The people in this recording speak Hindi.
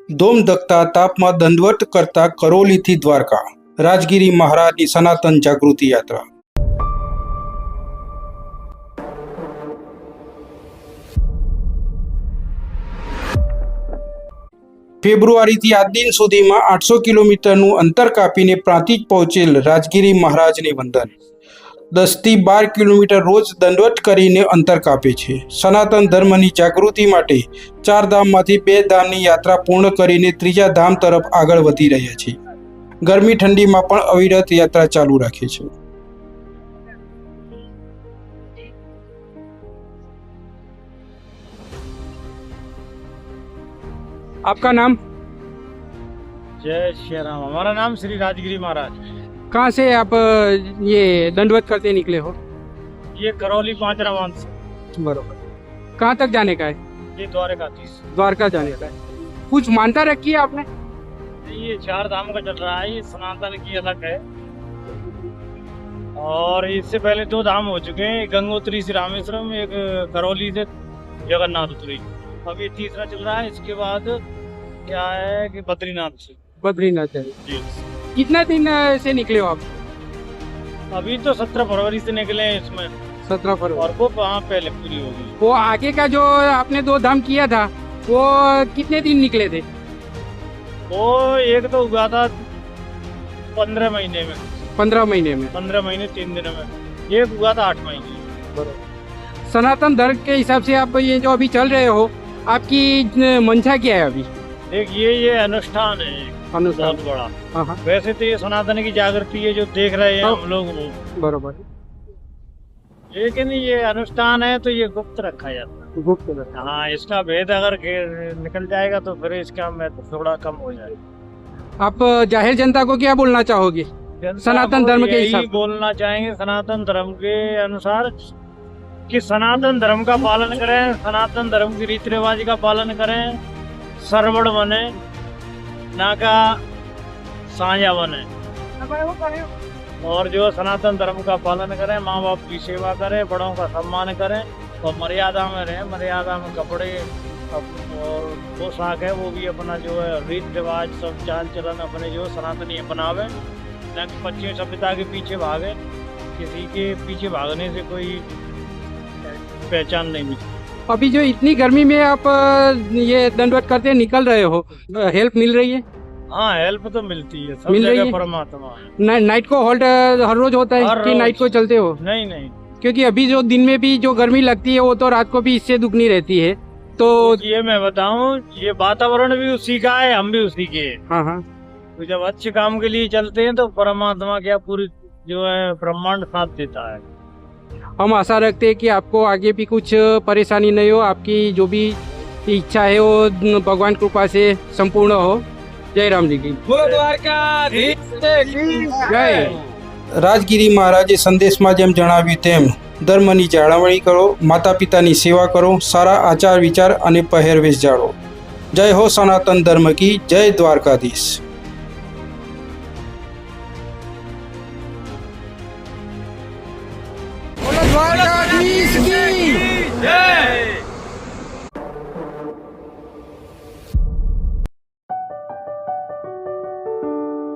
ધોમધખતા તાપમાં દંડવત કરતા કરોલીથી દ્વારકા, રાજગીરી મહારાજની સનાતન જાગૃતિ યાત્રા। ફેબ્રુઆરીથી આજ દિન સુધીમાં 800 કિલોમીટરનું અંતર કાપીને પ્રાંતિજ પહોંચેલ રાજગીરી મહારાજને વંદન। 10 થી 12 કિલોમીટર રોજ દંડવત કરીને અંતર કાપે છે। સનાતન ધર્મની જાગૃતિ માટે 4 ધામમાંથી 2 ધામની યાત્રા પૂર્ણ કરીને 3જા ધામ તરફ આગળ વધી રહ્યા છે। ગરમી ઠંડીમાં પણ અવિરત યાત્રા ચાલુ રાખે છે। आपका नाम? जय श्री राम। हमारा नाम श्री राजगिरी महाराज। कहाँ से आप ये दंडवत करते निकले हो? ये करौली 5 रामान से। बरोबर। कहाँ तक जाने का है? ये द्वारकाधीश। द्वारका जाने का है। कुछ मानता रखी है आपने? ये 4 धाम का चल रहा है। ये सनातन की अलग है और इससे पहले 2 धाम हो चुके हैं, गंगोत्री से रामेश्वरम, एक करौली से जगन्नाथपुरी। अभी 3रा चल रहा है। इसके बाद क्या है कि बद्रीनाथ से। बद्रीनाथ है। जी। कितना दिन से निकले हो आप? अभी तो 17 फरवरी से निकले हैं इसमें। 17 फरवरी। और वो वहाँ पहले पूरी होगी। वो आगे का जो आपने 2 धाम किया था वो कितने दिन निकले थे? वो एक तो हुआ था 15 महीने में। 15 महीने में। 15 महीने 3 दिनों में। एक हुआ था 8 महीने। बरोबर। सनातन धर्म के हिसाब से आप ये जो अभी चल रहे हो, आपकी मंशा क्या है अभी? देखिए ये अनुष्ठान है अनुष्ठान बहुत बड़ा। हाँ। वैसे तो ये सनातन की जागृति है जो देख रहे हैं हम लोग वो, बरोबर। लेकिन ये अनुष्ठान है तो ये गुप्त रखा जाता है। गुप्त। हाँ, इसका भेद अगर निकल जाएगा तो फिर इसका महत्व थोड़ा कम हो जाएगा। आप जाहिर जनता को क्या बोलना चाहोगे सनातन धर्म के हिसाब? बोलना चाहेंगे सनातन धर्म के अनुसार कि सनातन धर्म का पालन करें, सनातन धर्म की रीति रिवाज का पालन करें, सरवण बने, ना का साझा बने, और जो सनातन धर्म का पालन करें, माँ बाप की सेवा करें, बड़ों का सम्मान करें और मर्यादा में रहें। मर्यादा में कपड़े और पोशाक है वो भी अपना जो है रीति रिवाज सब चाल चलन अपने जो सनातनी अपनावे, ना कि पश्चिमी सभ्यता के पीछे भागे। किसी के पीछे भागने से कोई पहचान नहीं मिलती। अभी जो इतनी गर्मी में आप ये दंडवत करते निकल रहे हो, हेल्प मिल रही है? हाँ, हेल्प तो मिलती है, सब मिल रही जगह है? परमात्मा है। नाइट को हॉल्ट हर रोज होता है कि रोज। नाइट को चलते हो? नहीं, क्योंकि अभी जो दिन में भी जो गर्मी लगती है वो तो रात को भी इससे दुगनी रहती है। तो ये मैं बताऊं, ये वातावरण भी उसी का है, हम भी उसी के हैं। हाँ। तो जब अच्छे काम के लिए चलते हैं तो परमात्मा क्या पूरी जो है ब्रह्मांड साथ देता है। हम आशा रखते हैं कि आपको आगे भी कुछ परेशानी नहीं हो, आपकी जो भी इच्छा है वो भगवान कृपा से संपूर्ण हो। जय राम जी की जय। રાજગીરી મહારાજે સંદેશમાં જેમ જણાવ્યું તેમ ધર્મની જાળવણી કરો, માતા પિતાની સેવા કરો, સારા આચાર વિચાર અને પહેરવેશ જાળવો। જય હો સનાતન ધર્મ કી જય દ્વારકાધીશ।